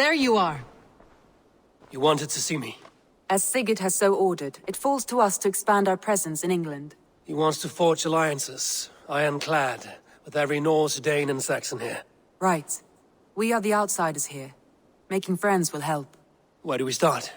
There you are. You wanted to see me? As Sigurd has so ordered, it falls to us to expand our presence in England. He wants to forge alliances, ironclad, with every Norse, Dane and Saxon here. Right. We are the outsiders here. Making friends will help. Where do we start?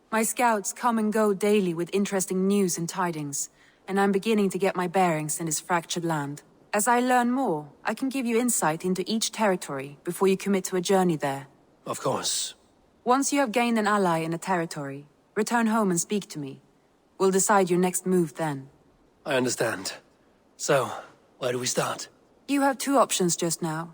My scouts come and go daily with interesting news and tidings, and I'm beginning to get my bearings in this fractured land. As I learn more, I can give you insight into each territory before you commit to a journey there. Of course. Once you have gained an ally in a territory, return home and speak to me. We'll decide your next move then. I understand. So, where do we start? You have two options just now.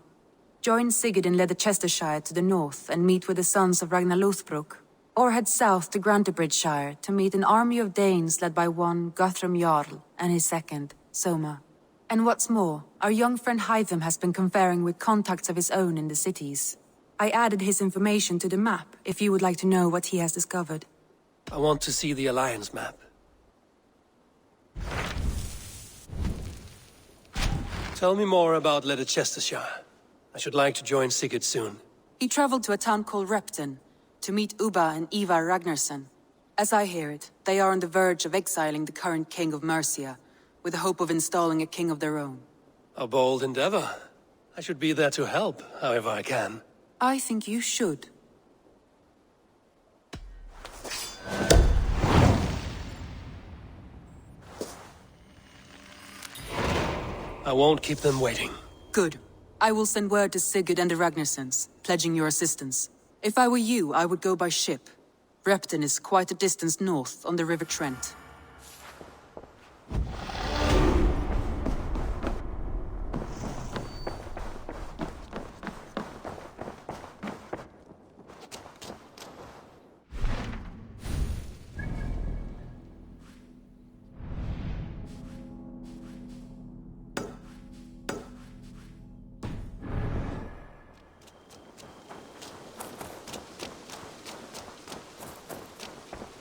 Join Sigurd in Ledechestershire to the north and meet with the sons of Ragnar Lothbrok, or head south to Grantebridgeshire to meet an army of Danes led by one Guthrum Jarl and his second, Soma. And what's more, our young friend Hytham has been conferring with contacts of his own in the cities. I added his information to the map if you would like to know what he has discovered. I want to see the Alliance map. Tell me more about Ledechestershire. I should like to join Sigurd soon. He traveled to a town called Repton to meet Ubba and Ivar Ragnarsson. As I hear it, they are on the verge of exiling the current king of Mercia, with the hope of installing a king of their own. A bold endeavor. I should be there to help, however I can. I think you should. I won't keep them waiting. Good. I will send word to Sigurd and the Ragnarssons, pledging your assistance. If I were you, I would go by ship. Repton is quite a distance north on the River Trent.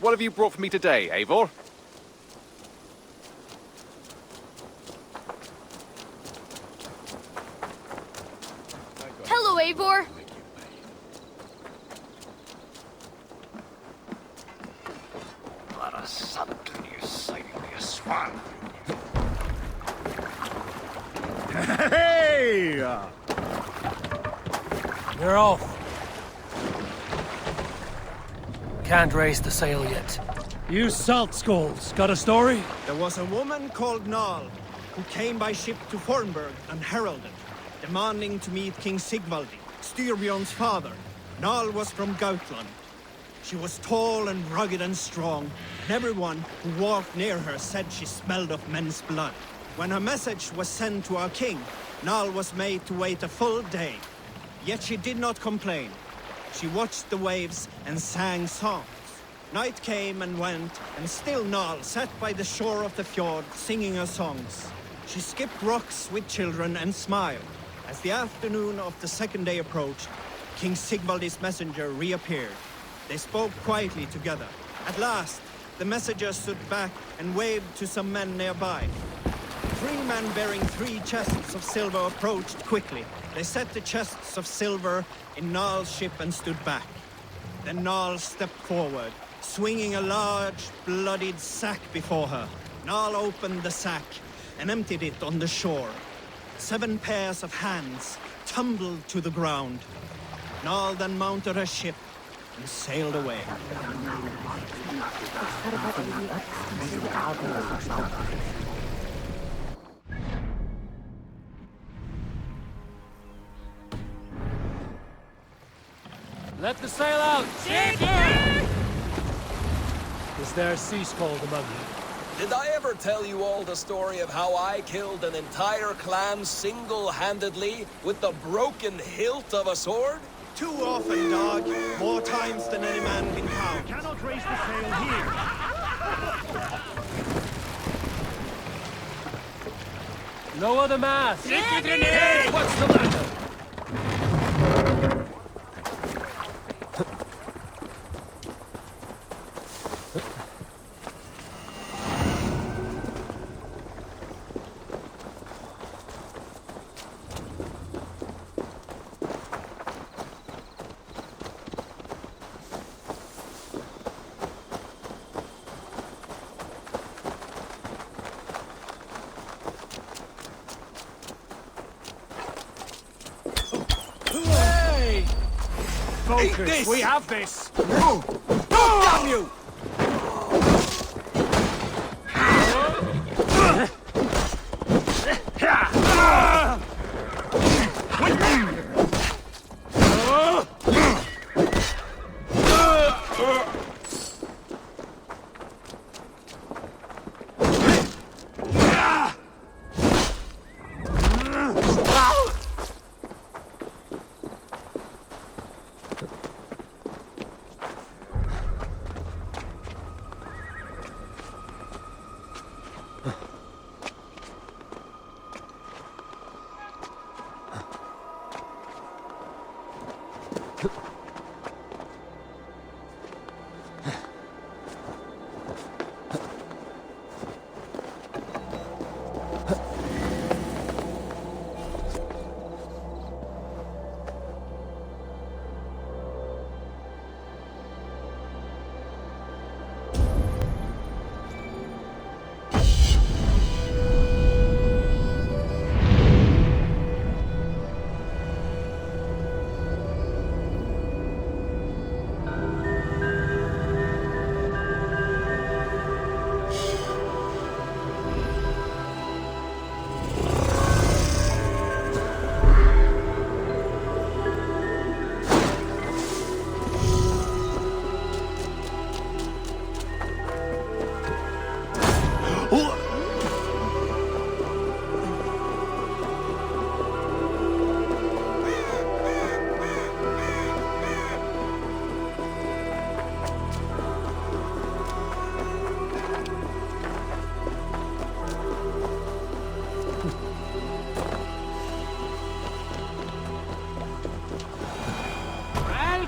What have you brought for me today, Eivor? Hello, Eivor. What a son you saving me a swan. Hey! We're off. Can't raise the sail yet. You salt skulls, got a story? There was a woman called Nal, who came by ship to Fornburg and heralded, demanding to meet King Sigvaldi, Styrbjorn's father. Nal was from Gautland. She was tall and rugged and strong, and everyone who walked near her said she smelled of men's blood. When her message was sent to our king, Nal was made to wait a full day. Yet she did not complain. She watched the waves and sang songs. Night came and went, and still Nal sat by the shore of the fjord singing her songs. She skipped rocks with children and smiled. As the afternoon of the second day approached, King Sigvaldi's messenger reappeared. They spoke quietly together. At last, the messenger stood back and waved to some men nearby. 3 men bearing 3 chests of silver approached quickly. They set the chests of silver in Nal's ship and stood back. Then Nal stepped forward, swinging a large, bloodied sack before her. Nal opened the sack and emptied it on the shore. 7 pairs of hands tumbled to the ground. Nal then mounted her ship and sailed away. Let the sail out! Is there sea scold among you? Did I ever tell you all the story of how I killed an entire clan single-handedly with the broken hilt of a sword? Too often, dog. More times than any man can count. Cannot raise the sail here. Lower the mast! Hey, what's the matter? Eat Focus. this! We have this. Damn you!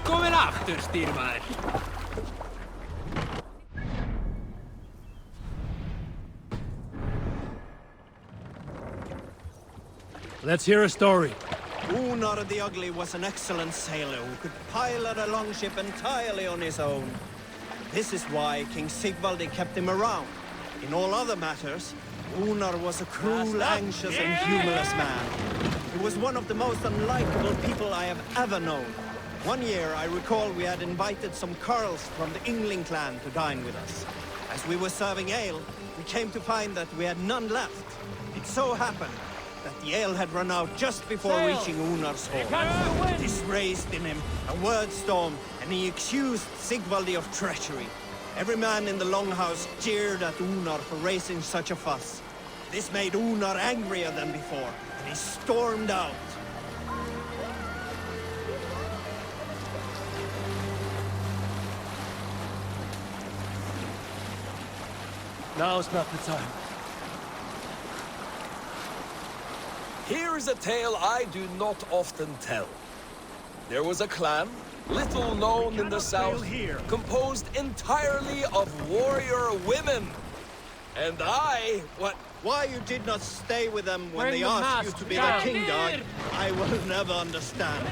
Välkommen after, styrmar. Let's hear a story. Unar the Ugly was an excellent sailor who could pilot a longship entirely on his own. This is why King Sigvaldi kept him around. In all other matters, Unar was a cruel, anxious, and humorless man. He was one of the most unlikable people I have ever known. One year, I recall we had invited some Carls from the Yngling clan to dine with us. As we were serving ale, we came to find that we had none left. It so happened that the ale had run out just before reaching Unar's hall. This raised in him a word storm, and he accused Sigvaldi of treachery. Every man in the longhouse jeered at Unar for raising such a fuss. This made Unar angrier than before, and he stormed out. Now's not the time. Here's a tale I do not often tell. There was a clan, little known in the south, composed entirely of warrior women. And Why you did not stay with them when Bring they the asked you mask to be down. their king guard, I will never understand.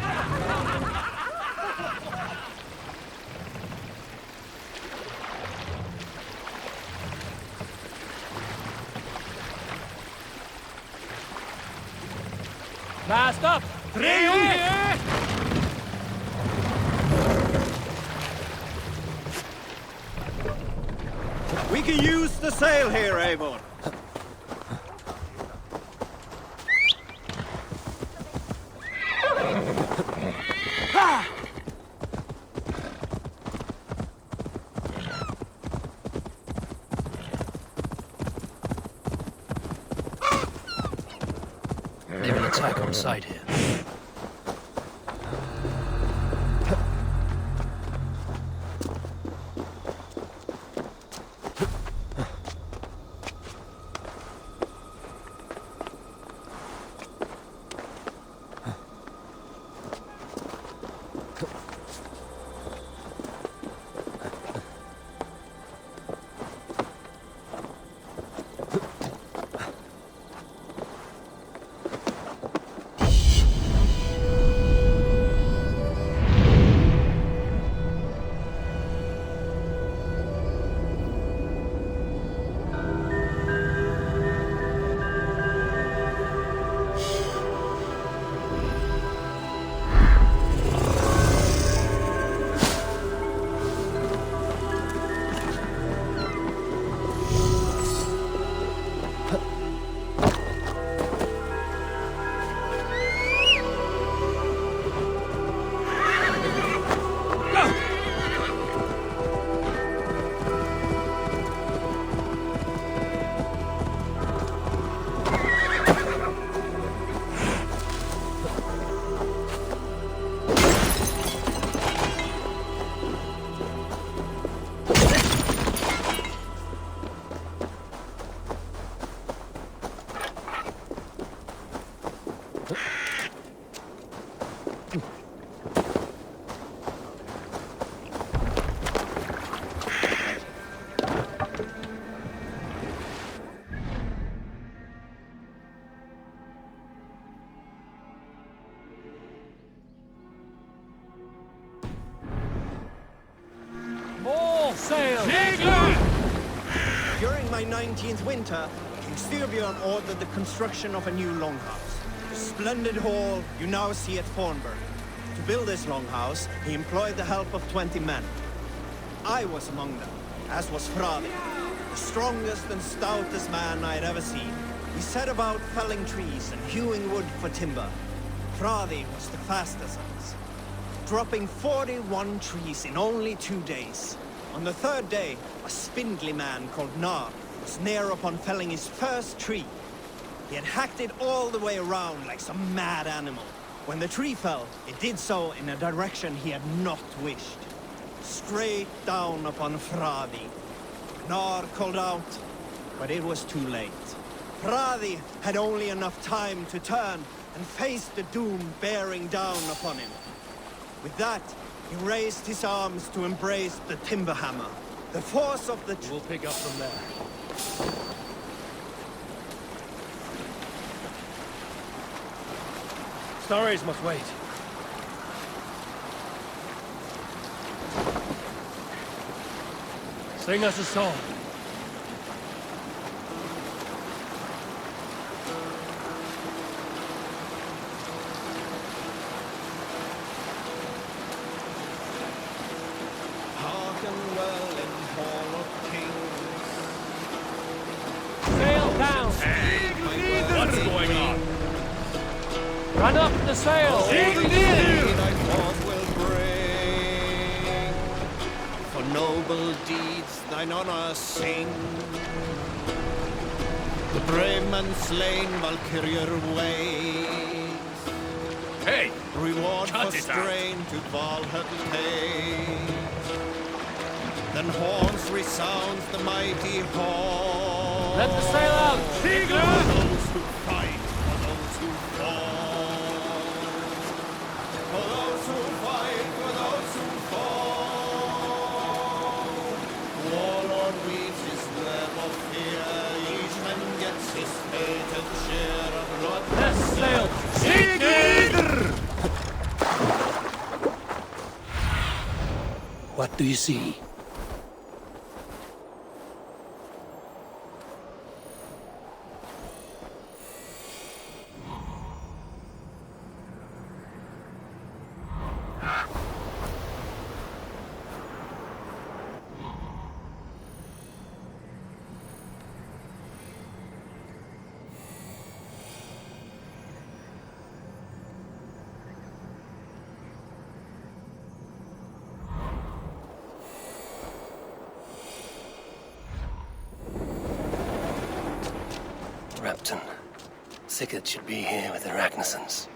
Mast up! We can use the sail here, Eivor. They will attack on sight here. During my 19th winter, King Styrbjörn ordered the construction of a new longhouse. The splendid hall you now see at Fornburg. To build this longhouse, he employed the help of 20 men. I was among them, as was Fradi, the strongest and stoutest man I had ever seen. We set about felling trees and hewing wood for timber. Fradi was the fastest of us, dropping 41 trees in only 2 days. On the third day, a spindly man called Nar was near upon felling his first tree. He had hacked it all the way around like some mad animal. When the tree fell, it did so in a direction he had not wished. Straight down upon Fradi. Nar called out, but it was too late. Fradi had only enough time to turn and face the doom bearing down upon him. With that, he raised his arms to embrace the timber hammer. The force of the We'll pick up from there. Stories must wait. Sing us a song. Hearken well in Hall of Kings. Sail down! What's going on? Run up the sails! Thy forth will bring. For noble deeds thine honor sing. The brave man slain Valkyrier ways. Hey! Reward Cut for it out. strain to Valhall take. Then horns resounds the mighty horn. Let the sail out! For those who fight, for those who fall. For those who fight, for those who fall. Warlord reads his web of fear. Each man gets his fated share of blood. Let sail! What do you see? Repton. Sigurd should be here with the Ragnarsons.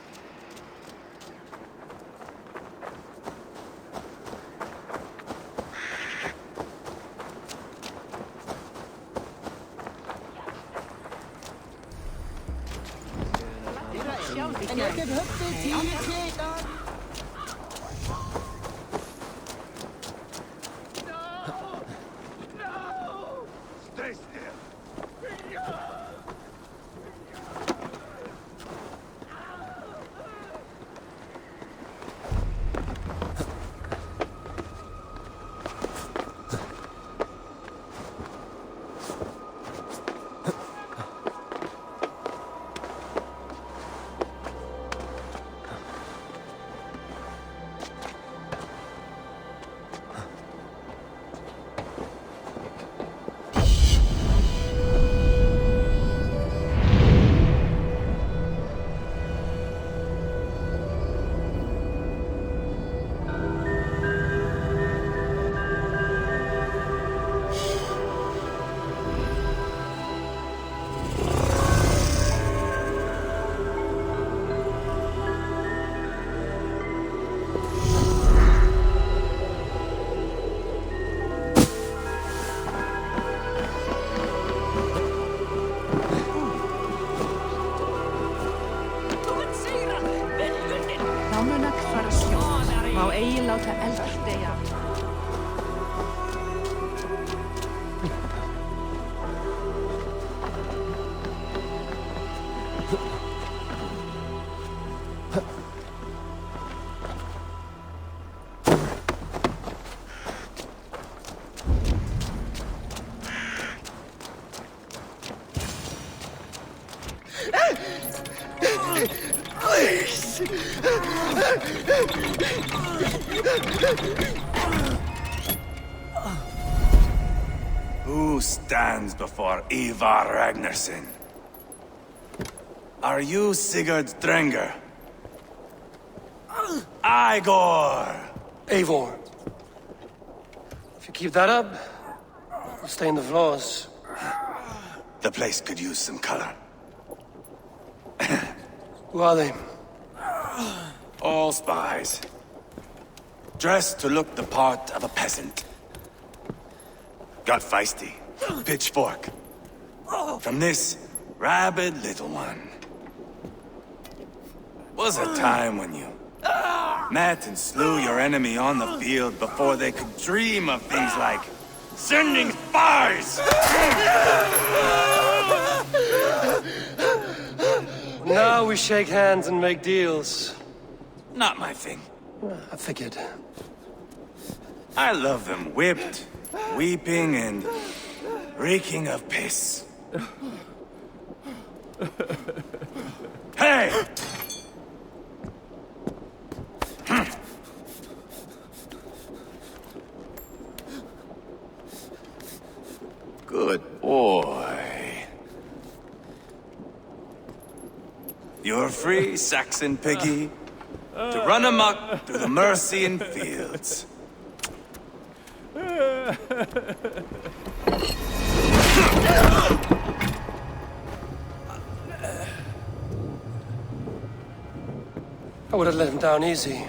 Please! Who stands before Ivar Ragnarsson? Are you Sigurd Drenger? Igor! Eivor. If you keep that up, you'll stain the floors. The place could use some color. Who are they? All spies. Dressed to look the part of a peasant. Got feisty. Pitchfork. From this rabid little one. Was a time when you met and slew your enemy on the field before they could dream of things like sending spies! Now we shake hands and make deals. Not my thing. I figured. I love them whipped, weeping, and reeking of piss. Hey! Good boy. You're free, Saxon piggy, to run amok through the Mercian fields. I would have let him down easy.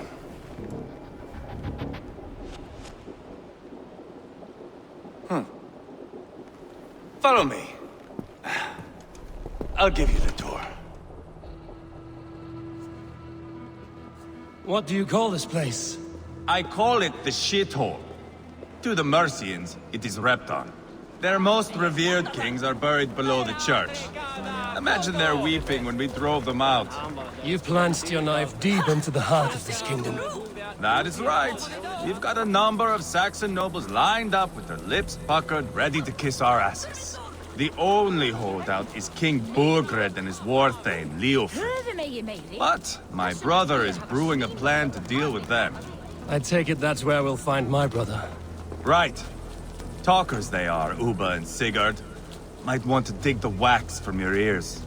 Follow me. I'll give you the tour. What do you call this place? I call it the shithole. To the Mercians, it is Repton. Their most revered kings are buried below the church. Imagine their weeping when we drove them out. You've plunged your knife deep into the heart of this kingdom. That is right. We've got a number of Saxon nobles lined up with their lips puckered, ready to kiss our asses. The only holdout is King Burgred and his war-thane, Leofric. But my brother is brewing a plan to deal with them. I take it that's where we'll find my brother. Right. Talkers they are, Uba and Sigurd. Might want to dig the wax from your ears.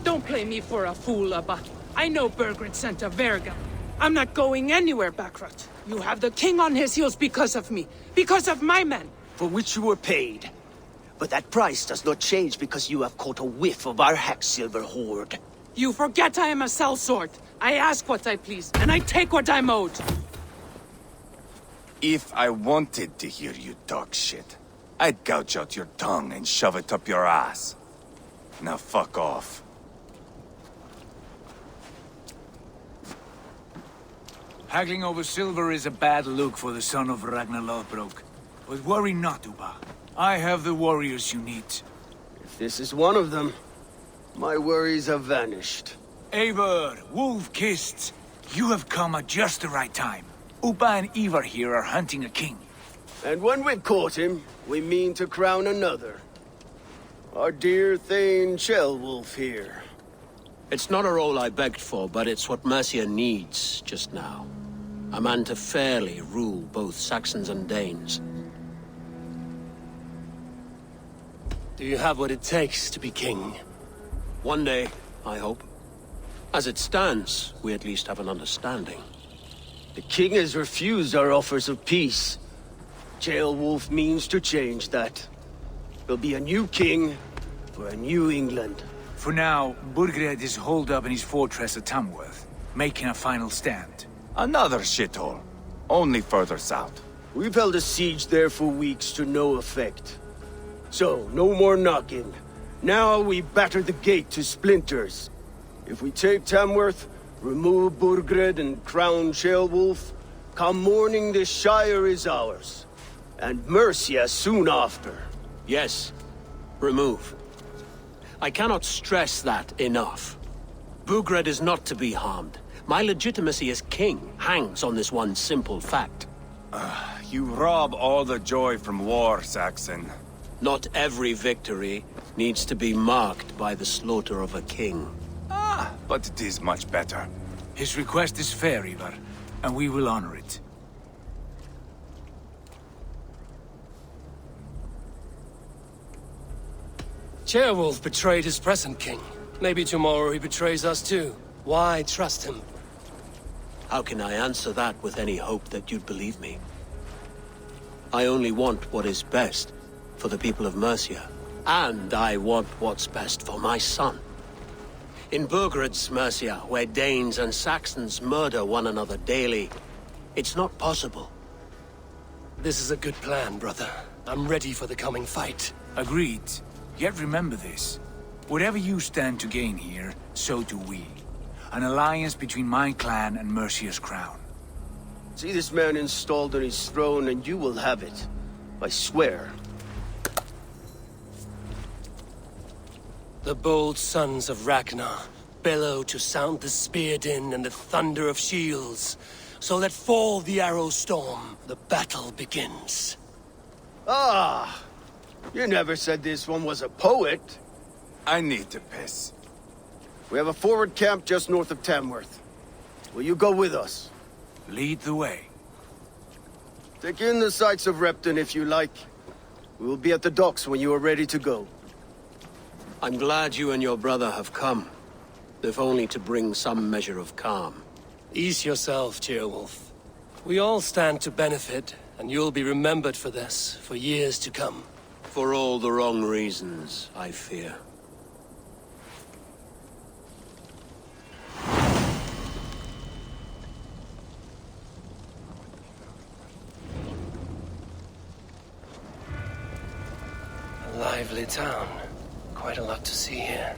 Don't play me for a fool, Abba. I know Burgred sent a Verga. I'm not going anywhere, Backrot. You have the king on his heels because of me. Because of my men. For which you were paid. But that price does not change because you have caught a whiff of our Hacksilver hoard. You forget I am a sellsword. I ask what I please, and I take what I'm owed. If I wanted to hear you talk shit, I'd gouge out your tongue and shove it up your ass. Now fuck off. Haggling over silver is a bad look for the son of Ragnar Lothbrok. But worry not, Uba. I have the warriors you need. If this is one of them, my worries have vanished. Eivor, Wolf-Kissed, you have come at just the right time. Uba and Ivar here are hunting a king. And when we've caught him, we mean to crown another. Our dear Thane Ceolwulf here. It's not a role I begged for, but it's what Mercia needs just now. A man to fairly rule both Saxons and Danes. Do you have what it takes to be king? One day, I hope. As it stands, we at least have an understanding. The king has refused our offers of peace. Ceolwulf means to change that. There'll be a new king for a new England. For now, Burgred is holed up in his fortress at Tamworth, making a final stand. Another shithole. Only further south. We've held a siege there for weeks to no effect. So, no more knocking. Now we batter the gate to splinters. If we take Tamworth, remove Burgred and crown Ceolwulf, come morning the Shire is ours. And Mercia soon after. Yes, remove. I cannot stress that enough. Burgred is not to be harmed. My legitimacy as king hangs on this one simple fact. You rob all the joy from war, Saxon. Not every victory needs to be marked by the slaughter of a king. But it is much better. His request is fair, Ivar, and we will honor it. Ceolwulf betrayed his present king. Maybe tomorrow he betrays us too. Why trust him? How can I answer that with any hope that you'd believe me? I only want what is best for the people of Mercia. And I want what's best for my son. In Burgred's Mercia, where Danes and Saxons murder one another daily, it's not possible. This is a good plan, brother. I'm ready for the coming fight. Agreed. Yet remember this. Whatever you stand to gain here, so do we. An alliance between my clan and Mercia's crown. See this man installed on his throne and you will have it. I swear. The bold sons of Ragnar bellow to sound the spear din and the thunder of shields. So let fall the arrow storm. The battle begins. Ah! You never said this one was a poet. I need to piss. We have a forward camp just north of Tamworth. Will you go with us? Lead the way. Take in the sights of Repton if you like. We will be at the docks when you are ready to go. I'm glad you and your brother have come, if only to bring some measure of calm. Ease yourself, Ceolwulf. We all stand to benefit, and you'll be remembered for this, for years to come. For all the wrong reasons, I fear. A lively town. Quite a lot to see here.